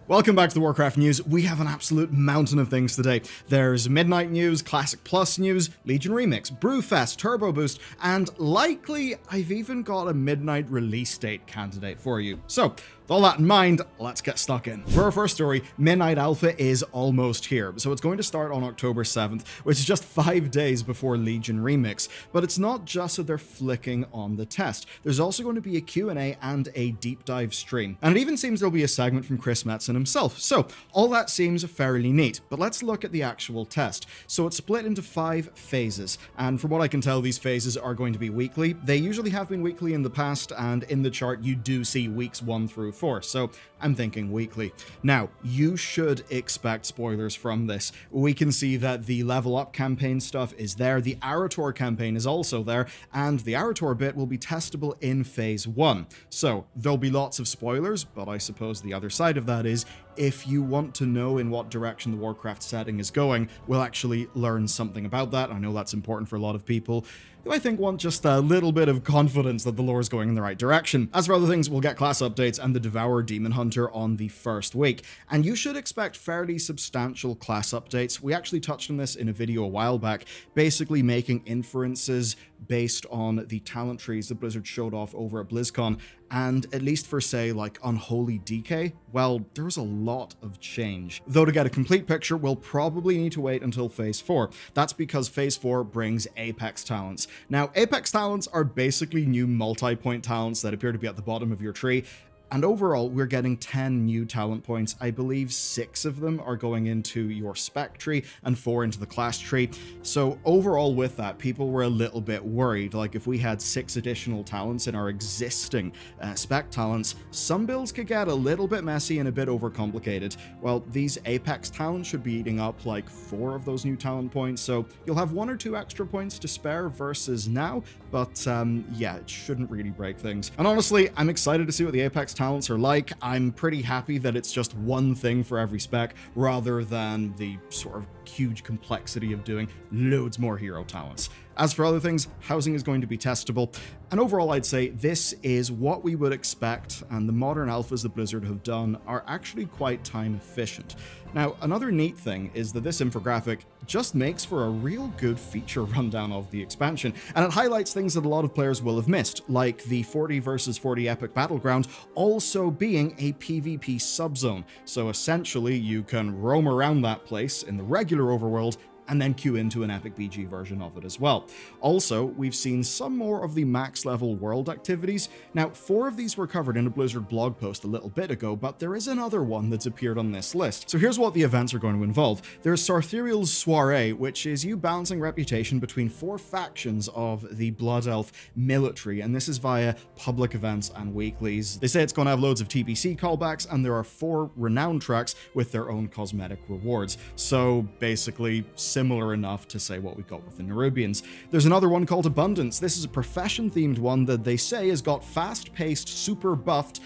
Welcome back to the Warcraft news. We have an absolute mountain of things today. There's Midnight news, Classic Plus news, Legion Remix, Brewfest, Turbo Boost, and likely I've even got a Midnight release date candidate for you. So, with all that in mind, let's get stuck in. For our first story, Midnight Alpha is almost here, so it's going to start on October 7th, which is just 5 days before Legion Remix. But it's not just that they're flicking on the test. There's also going to be a Q&A and a deep dive stream. And it even seems there'll be a segment from Chris Metzen himself. So, all that seems fairly neat, but let's look at the actual test. So it's split into 5 phases, and from what I can tell, these phases are going to be weekly. They usually have been weekly in the past, and in the chart you do see weeks 1 through 4, so I'm thinking weekly. Now, you should expect spoilers from this. We can see that the level up campaign stuff is there, the Arator campaign is also there, and the Arator bit will be testable in phase 1. So, there'll be lots of spoilers, but I suppose the other side of that is, if you want to know in what direction the Warcraft setting is going, we'll actually learn something about that. I know that's important for a lot of people who I think want just a little bit of confidence that the lore is going in the right direction. As for other things, we'll get class updates and the Devourer Demon Hunter on the first week, and you should expect fairly substantial class updates. We actually touched on this in a video a while back, basically making inferences based on the talent trees that Blizzard showed off over at BlizzCon, and at least for, say, like Unholy Decay, well, there's a lot of change. Though to get a complete picture, we'll probably need to wait until Phase 4. That's because Phase 4 brings Apex talents. Now, Apex talents are basically new multi-point talents that appear to be at the bottom of your tree, and overall, we're getting 10 new talent points. I believe 6 of them are going into your spec tree and 4 into the class tree. So overall with that, people were a little bit worried. Like if we had 6 additional talents in our existing spec talents, some builds could get a little bit messy and a bit overcomplicated. Well, these Apex talents should be eating up like 4 of those new talent points. So you'll have 1 or 2 extra points to spare versus now. But yeah, it shouldn't really break things. And honestly, I'm excited to see what the Apex talents are like. I'm pretty happy that it's just one thing for every spec rather than the sort of huge complexity of doing loads more hero talents. As for other things, housing is going to be testable, and overall I'd say this is what we would expect, and the modern alphas that Blizzard have done are actually quite time efficient. Now, another neat thing is that this infographic just makes for a real good feature rundown of the expansion, and it highlights things that a lot of players will have missed, like the 40 versus 40 epic battleground also being a PvP subzone. So essentially you can roam around that place in the regular overworld and then queue into an Epic BG version of it as well. Also, we've seen some more of the max level world activities. Now, 4 of these were covered in a Blizzard blog post a little bit ago, but there is another one that's appeared on this list. So here's what the events are going to involve. There's Sarthuriel's Soiree, which is you balancing reputation between 4 factions of the Blood Elf military, and this is via public events and weeklies. They say it's going to have loads of TBC callbacks, and there are 4 renowned tracks with their own cosmetic rewards. So basically, similar enough to say what we got with the Nerubians. There's another one called Abundance. This is a profession-themed one that they say has got fast-paced, super buffed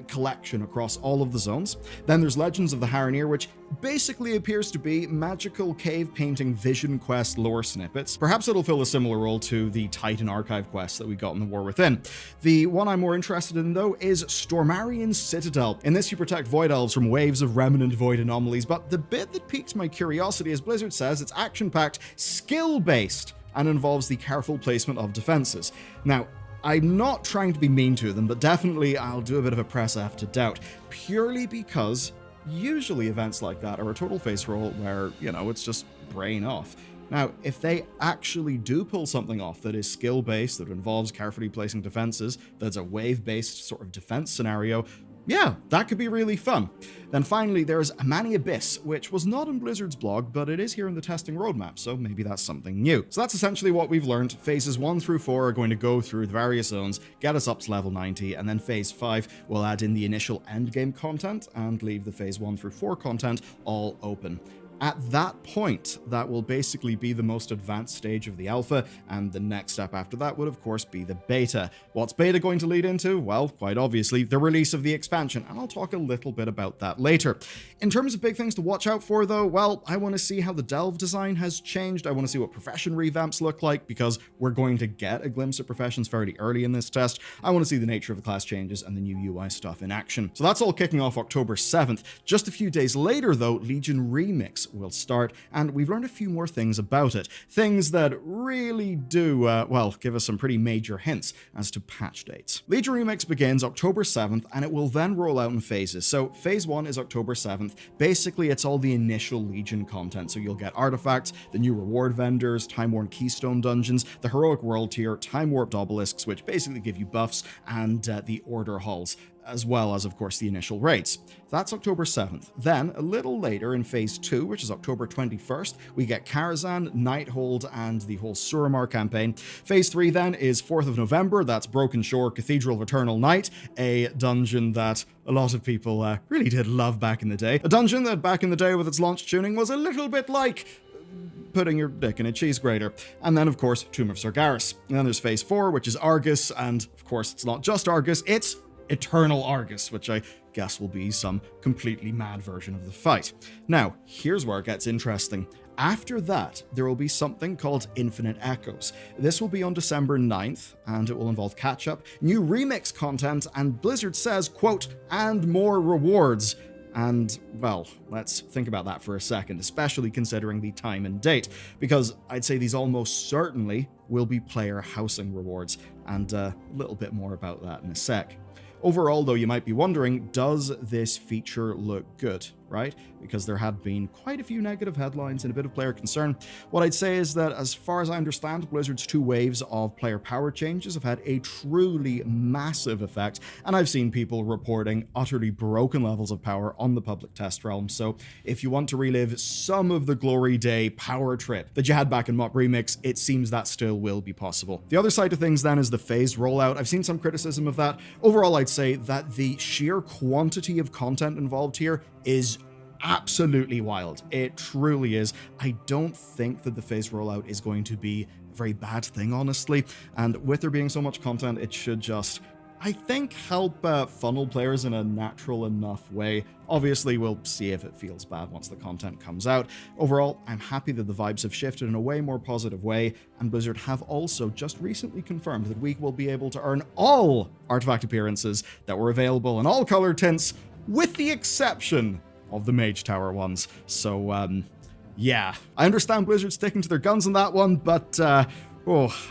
collection across all of the zones. Then there's Legends of the Harrenir, which basically appears to be magical cave painting vision quest lore snippets. Perhaps it'll fill a similar role to the Titan archive quests that we got in the War Within. The one I'm more interested in though is Stormarian Citadel. In this you protect Void Elves from waves of remnant void anomalies, but the bit that piques my curiosity, as Blizzard says, it's action-packed, skill-based, and involves the careful placement of defenses. Now, I'm not trying to be mean to them, but definitely I'll do a bit of a press F to doubt, purely because usually events like that are a total face roll where, you know, it's just brain off. Now, if they actually do pull something off that is skill-based, that involves carefully placing defenses, that's a wave-based sort of defense scenario, yeah, that could be really fun. Then finally, there's Amani Abyss, which was not in Blizzard's blog, but it is here in the testing roadmap, so maybe that's something new. So that's essentially what we've learned. Phases 1 through 4 are going to go through the various zones, get us up to level 90, and then Phase 5 will add in the initial endgame content and leave the Phase 1 through 4 content all open. At that point, that will basically be the most advanced stage of the alpha, and the next step after that would of course be the beta. What's beta going to lead into? Well, quite obviously, the release of the expansion, and I'll talk a little bit about that later. In terms of big things to watch out for though, well, I want to see how the delve design has changed. I want to see what profession revamps look like, because we're going to get a glimpse of professions fairly early in this test. I want to see the nature of the class changes and the new UI stuff in action. So that's all kicking off October 7th. Just a few days later though, Legion Remix will start, and we've learned a few more things about it. Things that really do, well, give us some pretty major hints as to patch dates. Legion Remix begins October 7th, and it will then roll out in phases. So phase 1 is October 7th. Basically, it's all the initial Legion content. So you'll get artifacts, the new reward vendors, Time-Worn Keystone dungeons, the Heroic World tier, Time-Warped obelisks, which basically give you buffs, and the Order halls, as well as, of course, the initial raids. That's October 7th. Then, a little later in Phase 2, which is October 21st, we get Karazhan, Nighthold, and the whole Suramar campaign. Phase 3 then is 4th of November. That's Broken Shore, Cathedral of Eternal Night, a dungeon that a lot of people really did love back in the day. A dungeon that back in the day with its launch tuning was a little bit like putting your dick in a cheese grater. And then, of course, Tomb of Sargeras. And then there's Phase 4, which is Argus, and, of course, it's not just Argus, it's Eternal Argus, which I guess will be some completely mad version of the fight. Now, here's where it gets interesting. After that, there will be something called Infinite Echoes. This will be on December 9th, and it will involve catch-up, new remix content, and Blizzard says, quote, and more rewards. And, well, let's think about that for a second, especially considering the time and date, because I'd say these almost certainly will be player housing rewards, and a little bit more about that in a sec. Overall, though, you might be wondering, does this feature look good, right? Because there had been quite a few negative headlines and a bit of player concern. What I'd say is that, as far as I understand, Blizzard's 2 waves of player power changes have had a truly massive effect, and I've seen people reporting utterly broken levels of power on the public test realm. So if you want to relive some of the glory day power trip that you had back in Mod Remix, it seems that still will be possible. The other side of things then is the phased rollout. I've seen some criticism of that. Overall, I'd say that the sheer quantity of content involved here is absolutely wild. It truly is. I don't think that the phase rollout is going to be a very bad thing, honestly. And with there being so much content, it should just, I think, help funnel players in a natural enough way. Obviously, we'll see if it feels bad once the content comes out. Overall, I'm happy that the vibes have shifted in a way more positive way, and Blizzard have also just recently confirmed that we will be able to earn all artifact appearances that were available in all color tints, with the exception of the Mage Tower ones. So, yeah. I understand Blizzard sticking to their guns on that one, but, I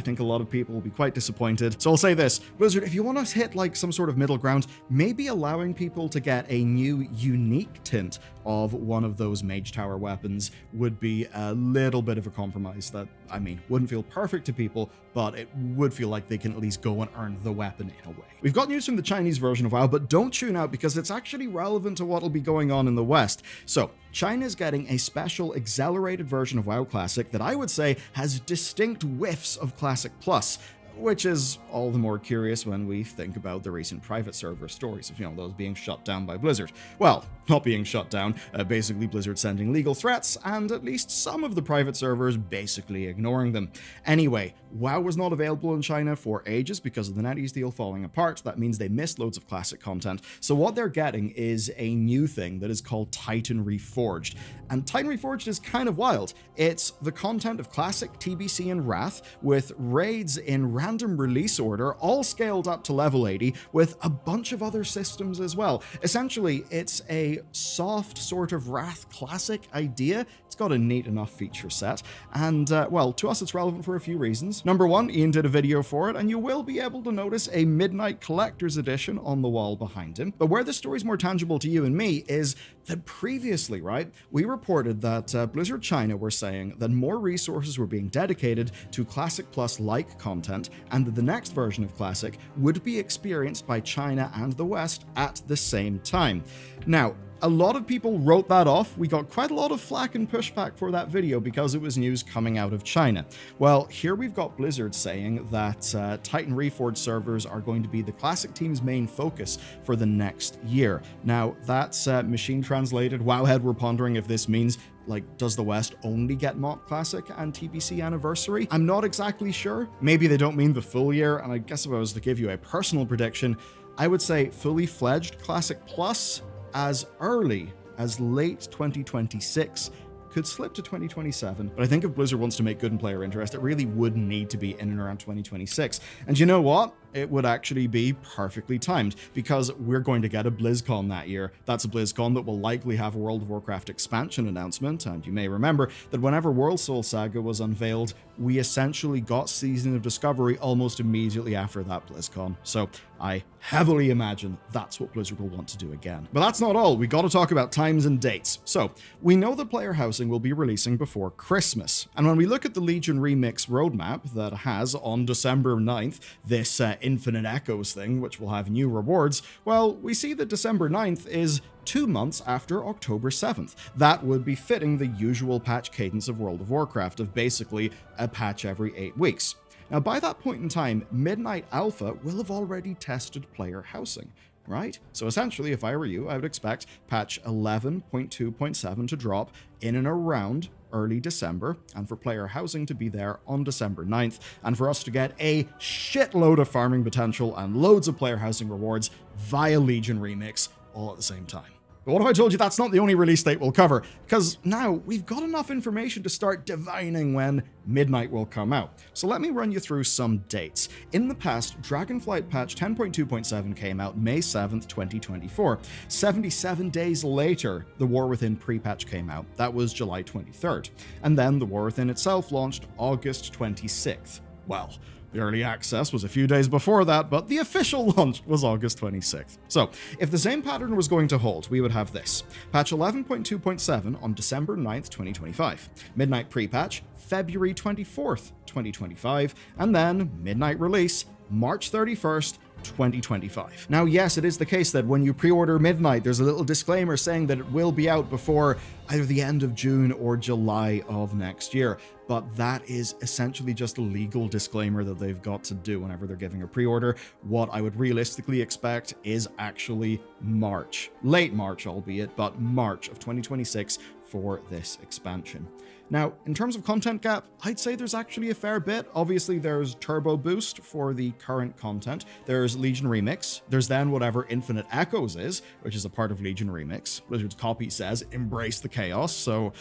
think a lot of people will be quite disappointed. So I'll say this, Blizzard, if you want to hit like some sort of middle ground, maybe allowing people to get a new unique tint of one of those Mage Tower weapons would be a little bit of a compromise that, I mean, wouldn't feel perfect to people, but it would feel like they can at least go and earn the weapon in a way. We've got news from the Chinese version of WoW, but don't tune out because it's actually relevant to what'll be going on in the West. So, China's getting a special accelerated version of WoW Classic that I would say has distinct whiffs of Classic Plus, which is all the more curious when we think about the recent private server stories of, those being shut down by Blizzard. Well, not being shut down, basically Blizzard sending legal threats, and at least some of the private servers basically ignoring them. Anyway, WoW was not available in China for ages because of the NetEase deal falling apart. That means they missed loads of classic content. So what they're getting is a new thing that is called Titan Reforged. And Titan Reforged is kind of wild. It's the content of classic, TBC, and Wrath, with raids in random release order, all scaled up to level 80, with a bunch of other systems as well. Essentially, it's a soft sort of Wrath classic idea. It's got a neat enough feature set, and well, to us it's relevant for a few reasons. Number one, Ian did a video for it, and you will be able to notice a Midnight Collector's Edition on the wall behind him. But where the story's more tangible to you and me is that previously, right, we reported that Blizzard China were saying that more resources were being dedicated to Classic Plus-like content, and that the next version of Classic would be experienced by China and the West at the same time. Now, a lot of people wrote that off. We got quite a lot of flack and pushback for that video because it was news coming out of China. Well, here we've got Blizzard saying that Titan Reforged servers are going to be the Classic team's main focus for the next year. Now, that's machine translated. Wowhead were pondering if this means Like, does the West only get Mock Classic and TBC Anniversary? I'm not exactly sure. Maybe they don't mean the full year, and I guess if I was to give you a personal prediction, I would say fully fledged Classic Plus as early as late 2026. Could slip to 2027, but I think if Blizzard wants to make good in player interest, it really would need to be in and around 2026. And you know what? It would actually be perfectly timed, because we're going to get a BlizzCon that year. That's a BlizzCon that will likely have a World of Warcraft expansion announcement, and you may remember that whenever World Soul Saga was unveiled, we essentially got Season of Discovery almost immediately after that BlizzCon. So I heavily imagine that's what Blizzard will want to do again. But that's not all. We got to talk about times and dates. So we know that Player Housing will be releasing before Christmas. And when we look at the Legion Remix roadmap that has on December 9th this Infinite Echoes thing, which will have new rewards, well, we see that December 9th is 2 months after October 7th. That would be fitting the usual patch cadence of World of Warcraft of basically a patch every 8 weeks. Now, by that point in time, Midnight Alpha will have already tested Player Housing, right? So essentially, if I were you, I would expect patch 11.2.7 to drop in and around early December, and for Player Housing to be there on December 9th, and for us to get a shitload of farming potential and loads of Player Housing rewards via Legion Remix all at the same time. But what if I told you that's not the only release date we'll cover? Because now we've got enough information to start divining when Midnight will come out. So let me run you through some dates. In the past, Dragonflight patch 10.2.7 came out May 7th, 2024. 77 days later, the War Within pre-patch came out. That was July 23rd. And then the War Within itself launched August 26th. Well, the early access was a few days before that, but the official launch was August 26th. So, if the same pattern was going to hold, we would have this. Patch 11.2.7 on December 9th, 2025. Midnight pre-patch, February 24th, 2025. And then, Midnight release, March 31st, 2025. Now, yes, it is the case that when you pre-order Midnight, there's a little disclaimer saying that it will be out before either the end of June or July of next year. But that is essentially just a legal disclaimer that they've got to do whenever they're giving a pre-order. What I would realistically expect is actually March. Late March, albeit, but March of 2026 for this expansion. Now, in terms of content gap, I'd say there's actually a fair bit. Obviously, there's Turbo Boost for the current content. There's Legion Remix. There's then whatever Infinite Echoes is, which is a part of Legion Remix. Blizzard's copy says, embrace the chaos, so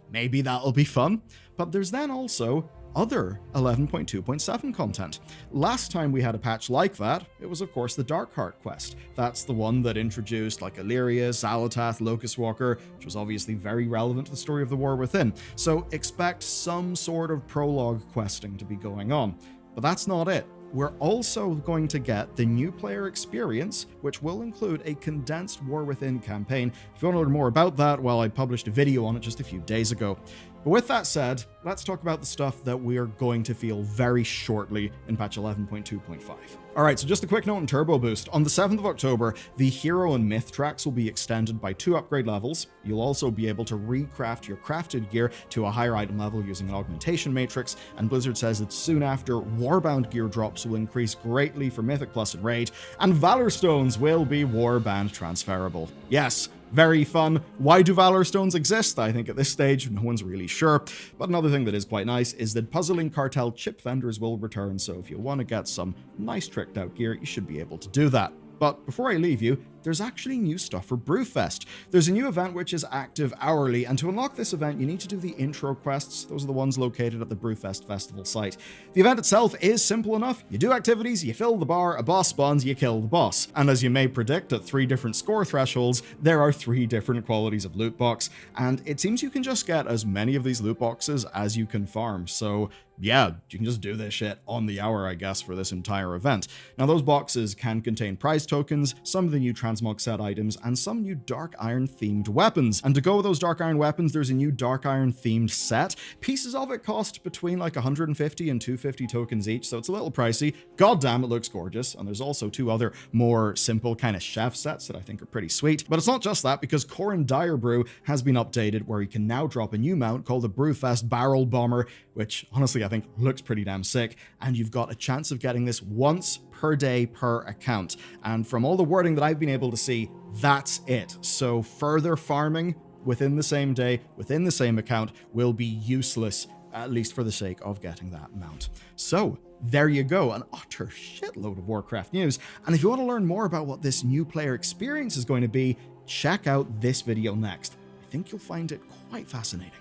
maybe that'll be fun. But there's then also other 11.2.7 content. Last time we had a patch like that, it was of course the Darkheart quest. That's the one that introduced like Illyria, Xal'atath, Locust Walker, which was obviously very relevant to the story of the War Within. So expect some sort of prologue questing to be going on. But that's not it. We're also going to get the new player experience, which will include a condensed War Within campaign. If you want to learn more about that, well, I published a video on it just a few days ago. But with that said, let's talk about the stuff that we are going to feel very shortly in patch 11.2.5. Alright, so just a quick note on Turbo Boost. On the 7th of October, the Hero and Myth tracks will be extended by 2 upgrade levels. You'll also be able to recraft your crafted gear to a higher item level using an augmentation matrix, and Blizzard says that soon after, Warbound gear drops will increase greatly for Mythic Plus and Raid, and Valor Stones will be Warband transferable. Yes, very fun. Why do Valor Stones exist? I think at this stage, no one's really sure. But another thing that is quite nice is that Puzzling Cartel chip vendors will return, so if you want to get some nice tricked out gear, you should be able to do that. But before I leave you, there's actually new stuff for Brewfest. There's a new event which is active hourly, and to unlock this event, you need to do the intro quests. Those are the ones located at the Brewfest Festival site. The event itself is simple enough. You do activities, you fill the bar, a boss spawns, you kill the boss. And as you may predict, at 3 different score thresholds, there are 3 different qualities of loot box, and it seems you can just get as many of these loot boxes as you can farm, so yeah, you can just do this shit on the hour, I guess, for this entire event. Now, those boxes can contain prize tokens, some of the new transmog set items, and some new Dark Iron themed weapons. And to go with those Dark Iron weapons, there's a new Dark Iron themed set. Pieces of it cost between like 150 and 250 tokens each, so it's a little pricey. God damn, it looks gorgeous. And there's also 2 other more simple kind of chef sets that I think are pretty sweet. But it's not just that, because Corin Dire Brew has been updated where you can now drop a new mount called the Brewfest Barrel Bomber, which honestly I think looks pretty damn sick, and you've got a chance of getting this once per day per account. And from all the wording that I've been able to see, that's it. So further farming within the same day, within the same account, will be useless, at least for the sake of getting that mount. So there you go, an utter shitload of Warcraft news. And if you want to learn more about what this new player experience is going to be, check out this video next. I think you'll find it quite fascinating.